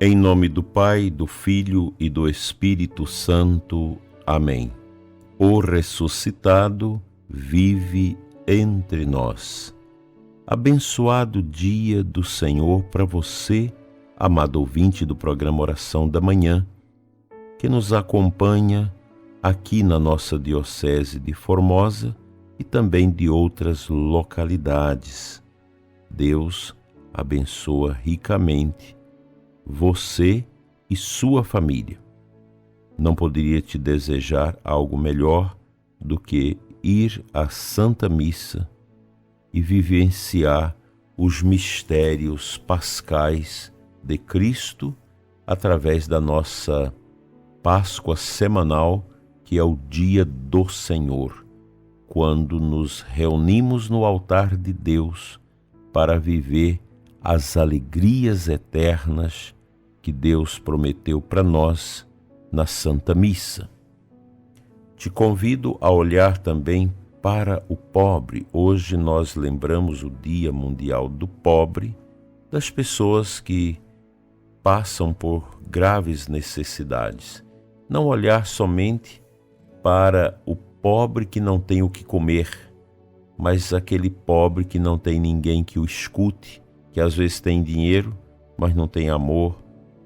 Em nome do Pai, do Filho e do Espírito Santo. Amém. O ressuscitado vive entre nós. Abençoado dia do Senhor para você, amado ouvinte do programa Oração da Manhã, que nos acompanha aqui na nossa Diocese de Formosa e também de outras localidades. Deus abençoa ricamente você e sua família. Não poderia te desejar algo melhor do que ir à Santa Missa e vivenciar os mistérios pascais de Cristo através da nossa Páscoa semanal, que é o dia do Senhor, quando nos reunimos no altar de Deus para viver as alegrias eternas que Deus prometeu para nós na Santa Missa. Te convido a olhar também para o pobre. Hoje nós lembramos o Dia Mundial do Pobre, das pessoas que passam por graves necessidades. Não olhar somente para o pobre que não tem o que comer, mas aquele pobre que não tem ninguém que o escute, que às vezes tem dinheiro, mas não tem amor,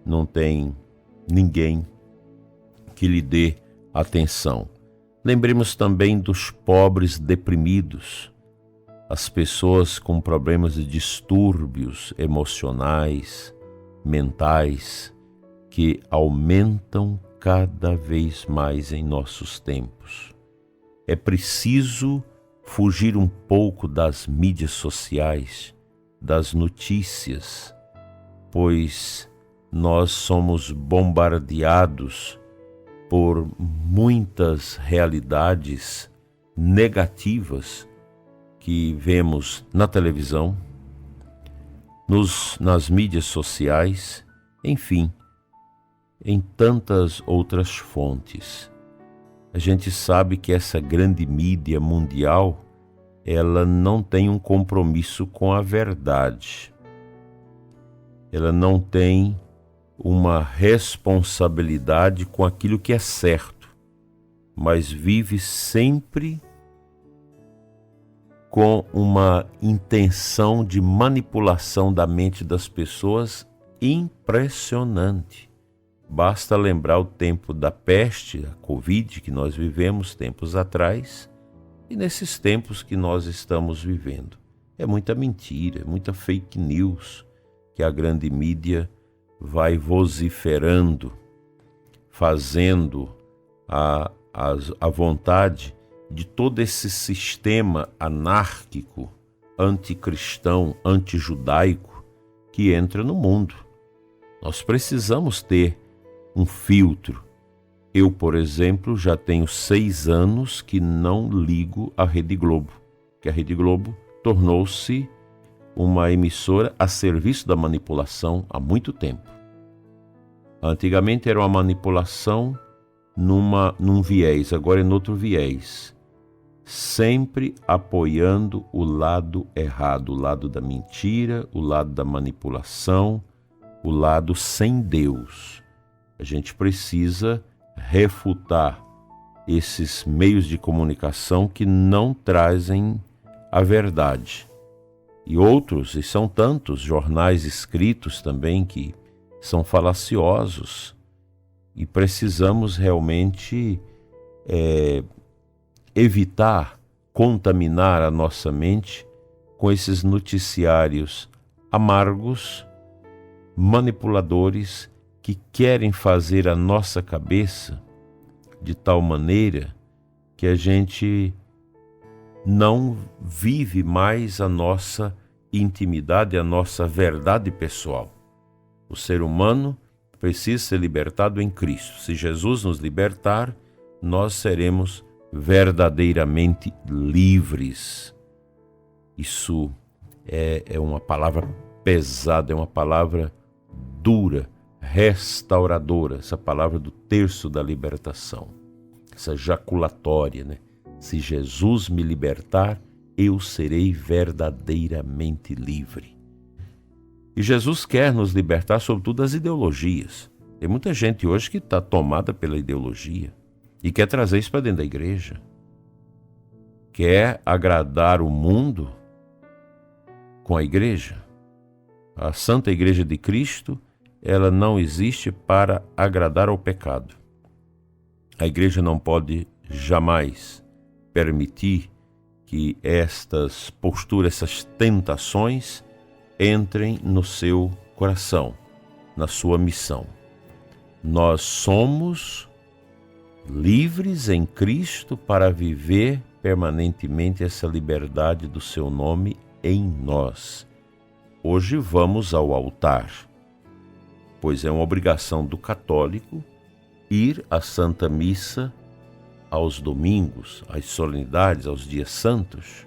não tem ninguém que lhe dê atenção. Lembremos também dos pobres deprimidos, as pessoas com problemas de distúrbios emocionais, mentais, que aumentam cada vez mais em nossos tempos. É preciso fugir um pouco das mídias sociais, das notícias, pois nós somos bombardeados por muitas realidades negativas que vemos na televisão, nas mídias sociais, enfim, em tantas outras fontes. A gente sabe que essa grande mídia mundial, ela não tem um compromisso com a verdade. Ela não tem uma responsabilidade com aquilo que é certo, mas vive sempre com uma intenção de manipulação da mente das pessoas impressionante. Basta lembrar o tempo da peste, a Covid, que nós vivemos tempos atrás, e nesses tempos que nós estamos vivendo. É muita mentira, é muita fake news que a grande mídia vai vociferando, fazendo a vontade de todo esse sistema anárquico, anticristão, antijudaico que entra no mundo. Nós precisamos ter um filtro. Eu, por exemplo, já tenho 6 anos que não ligo a Rede Globo, que a Rede Globo tornou-se uma emissora a serviço da manipulação há muito tempo. Antigamente era uma manipulação num viés, agora é noutro viés. Sempre apoiando o lado errado, o lado da mentira, o lado da manipulação, o lado sem Deus. A gente precisa refutar esses meios de comunicação que não trazem a verdade. E outros, e são tantos, jornais escritos também que são falaciosos, e precisamos realmente evitar contaminar a nossa mente com esses noticiários amargos, manipuladores, que querem fazer a nossa cabeça de tal maneira que a gente não vive mais a nossa intimidade, a nossa verdade pessoal. O ser humano precisa ser libertado em Cristo. Se Jesus nos libertar, nós seremos verdadeiramente livres. Isso é uma palavra pesada, é uma palavra dura, restauradora, essa palavra do terço da libertação, essa jaculatória, né? Se Jesus me libertar, eu serei verdadeiramente livre. E Jesus quer nos libertar, sobretudo, das ideologias. Tem muita gente hoje que está tomada pela ideologia e quer trazer isso para dentro da igreja. Quer agradar o mundo com a igreja. A Santa Igreja de Cristo, ela não existe para agradar ao pecado. A igreja não pode jamais permitir que estas posturas, essas tentações entrem no seu coração, na sua missão. Nós somos livres em Cristo para viver permanentemente essa liberdade do seu nome em nós. Hoje vamos ao altar, pois é uma obrigação do católico ir à Santa Missa aos domingos, às solenidades, aos dias santos.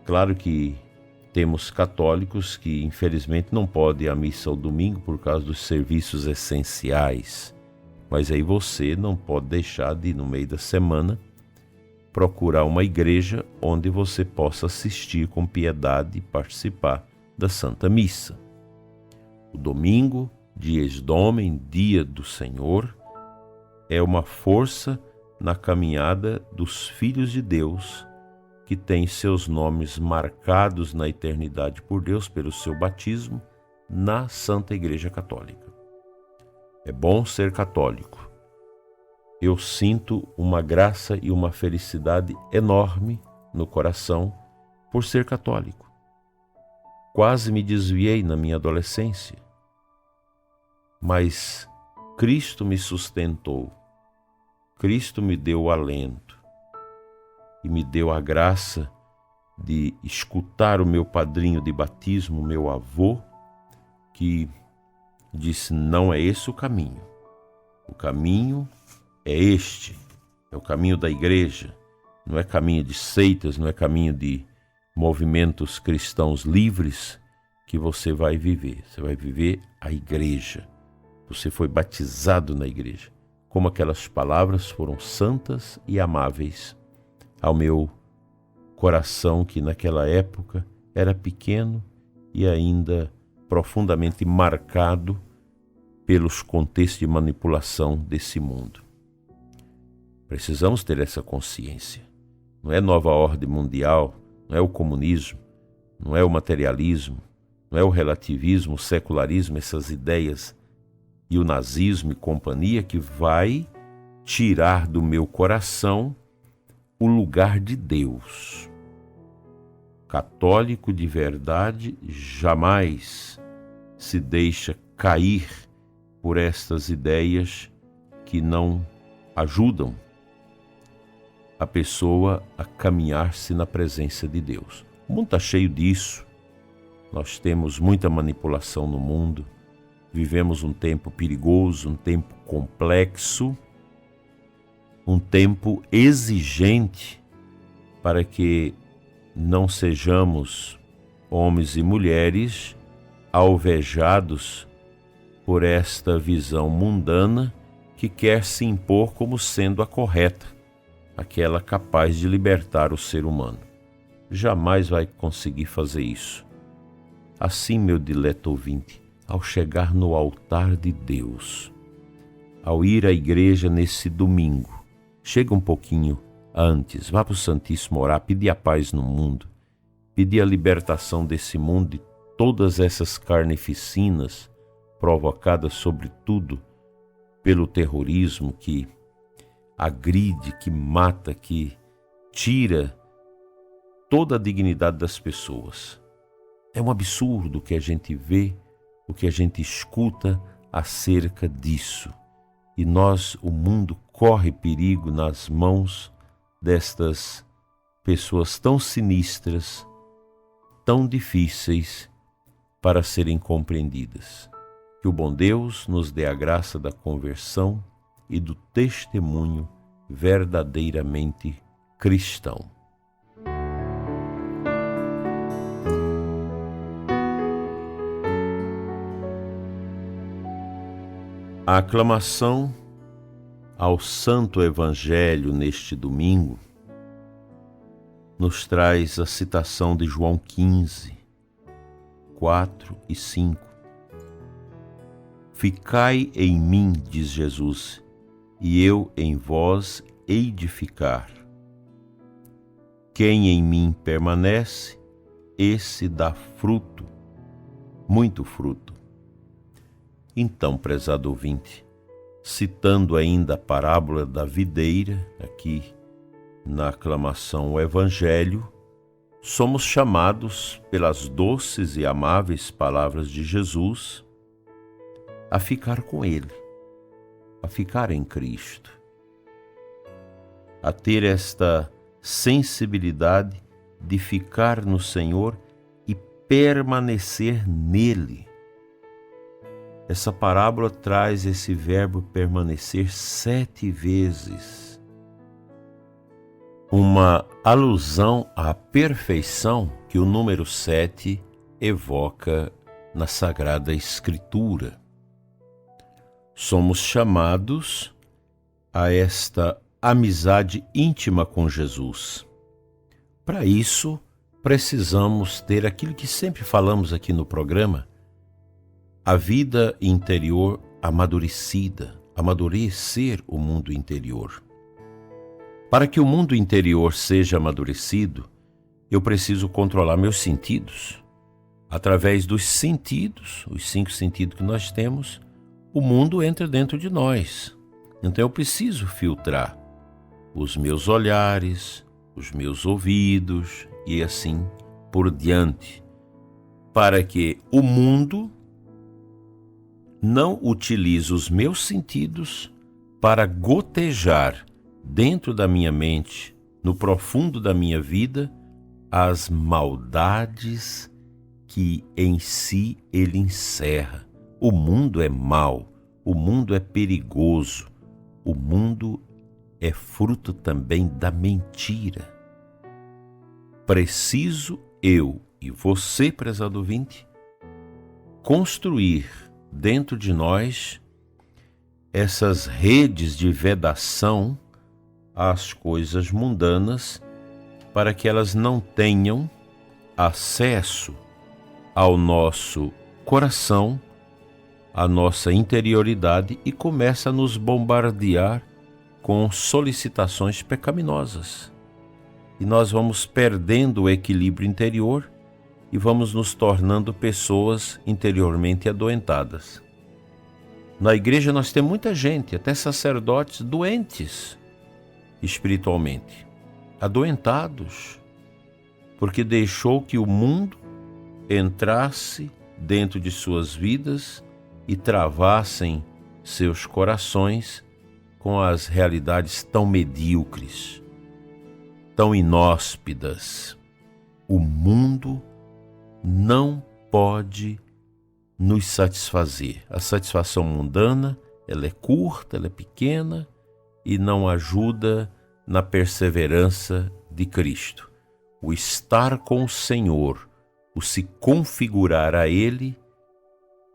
Claro que temos católicos que infelizmente não podem ir à missa ao domingo por causa dos serviços essenciais, mas aí você não pode deixar de, no meio da semana, procurar uma igreja onde você possa assistir com piedade e participar da Santa Missa. O domingo, dies Domini, dia do Senhor, é uma força na caminhada dos filhos de Deus que têm seus nomes marcados na eternidade por Deus pelo seu batismo na Santa Igreja Católica. É bom ser católico. Eu sinto uma graça e uma felicidade enorme no coração por ser católico. Quase me desviei na minha adolescência, mas Cristo me sustentou, Cristo me deu o alento e me deu a graça de escutar o meu padrinho de batismo, meu avô, que disse: não é esse o caminho é este, é o caminho da igreja, não é caminho de seitas, não é caminho de movimentos cristãos livres que você vai viver a igreja. Você foi batizado na igreja. Como aquelas palavras foram santas e amáveis ao meu coração, que naquela época era pequeno e ainda profundamente marcado pelos contextos de manipulação desse mundo. Precisamos ter essa consciência. Não é nova ordem mundial, não é o comunismo, não é o materialismo, não é o relativismo, o secularismo, essas ideias e o nazismo e companhia que vai tirar do meu coração o lugar de Deus. Católico de verdade jamais se deixa cair por estas ideias que não ajudam a pessoa a caminhar-se na presença de Deus. O mundo está cheio disso. Nós temos muita manipulação no mundo. Vivemos um tempo perigoso, um tempo complexo, um tempo exigente para que não sejamos homens e mulheres alvejados por esta visão mundana que quer se impor como sendo a correta, aquela capaz de libertar o ser humano. Jamais vai conseguir fazer isso. Assim, meu dileto ouvinte, ao chegar no altar de Deus, ao ir à igreja nesse domingo, chega um pouquinho antes, vá para o Santíssimo orar, pedir a paz no mundo, pedir a libertação desse mundo de todas essas carnificinas provocadas sobretudo pelo terrorismo que agride, que mata, que tira toda a dignidade das pessoas. É um absurdo o que a gente vê, o que a gente escuta acerca disso. E nós, o mundo, corre perigo nas mãos destas pessoas tão sinistras, tão difíceis para serem compreendidas. Que o bom Deus nos dê a graça da conversão e do testemunho verdadeiramente cristão. A aclamação ao Santo Evangelho neste domingo nos traz a citação de João 15, 4 e 5. Ficai em mim, diz Jesus, e eu em vós hei de ficar. Quem em mim permanece, esse dá fruto, muito fruto. Então, prezado ouvinte, citando ainda a parábola da videira, aqui na aclamação o Evangelho, somos chamados pelas doces e amáveis palavras de Jesus a ficar com Ele, a ficar em Cristo, a ter esta sensibilidade de ficar no Senhor e permanecer nele. Essa parábola traz esse verbo permanecer 7 vezes. Uma alusão à perfeição que o número 7 evoca na Sagrada Escritura. Somos chamados a esta amizade íntima com Jesus. Para isso, precisamos ter aquilo que sempre falamos aqui no programa, a vida interior amadurecida, amadurecer o mundo interior. Para que o mundo interior seja amadurecido, eu preciso controlar meus sentidos. Através dos sentidos, os 5 sentidos que nós temos, o mundo entra dentro de nós. Então eu preciso filtrar os meus olhares, os meus ouvidos e assim por diante, para que o mundo não utilize os meus sentidos para gotejar dentro da minha mente, no profundo da minha vida, as maldades que em si ele encerra. O mundo é mau, o mundo é perigoso, o mundo é fruto também da mentira. Preciso eu e você, prezado ouvinte, construir dentro de nós essas redes de vedação às coisas mundanas, para que elas não tenham acesso ao nosso coração, à nossa interioridade e comece a nos bombardear com solicitações pecaminosas. E nós vamos perdendo o equilíbrio interior e vamos nos tornando pessoas interiormente adoentadas. Na igreja nós temos muita gente, até sacerdotes doentes espiritualmente, adoentados, porque deixou que o mundo entrasse dentro de suas vidas e travassem seus corações com as realidades tão medíocres, tão inóspidas. O mundo não pode nos satisfazer. A satisfação mundana, ela é curta, ela é pequena e não ajuda na perseverança de Cristo. O estar com o Senhor, o se configurar a Ele,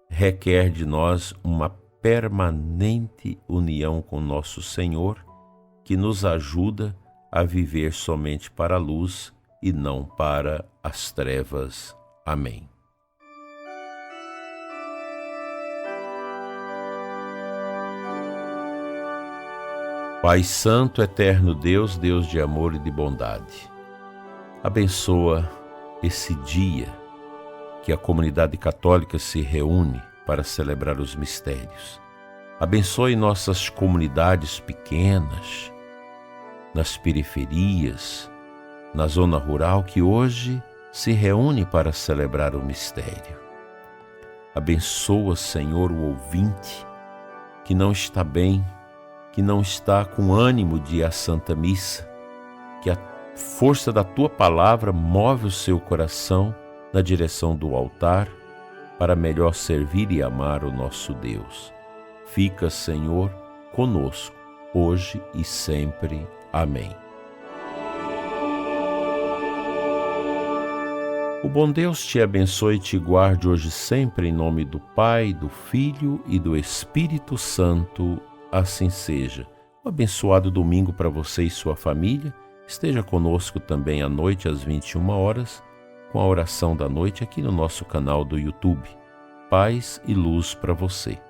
requer de nós uma permanente união com nosso Senhor, que nos ajuda a viver somente para a luz e não para as trevas. Amém. Pai Santo, eterno Deus, Deus de amor e de bondade, abençoa esse dia que a comunidade católica se reúne para celebrar os mistérios. Abençoe nossas comunidades pequenas, nas periferias, na zona rural, que hoje se reúne para celebrar o mistério. Abençoa, Senhor, o ouvinte que não está bem, que não está com ânimo de ir à Santa Missa, que a força da Tua palavra move o seu coração na direção do altar para melhor servir e amar o nosso Deus. Fica, Senhor, conosco, hoje e sempre. Amém. O bom Deus te abençoe e te guarde hoje e sempre, em nome do Pai, do Filho e do Espírito Santo. Assim seja. Um abençoado domingo para você e sua família. Esteja conosco também à noite às 21 horas, com a oração da noite aqui no nosso canal do YouTube. Paz e luz para você.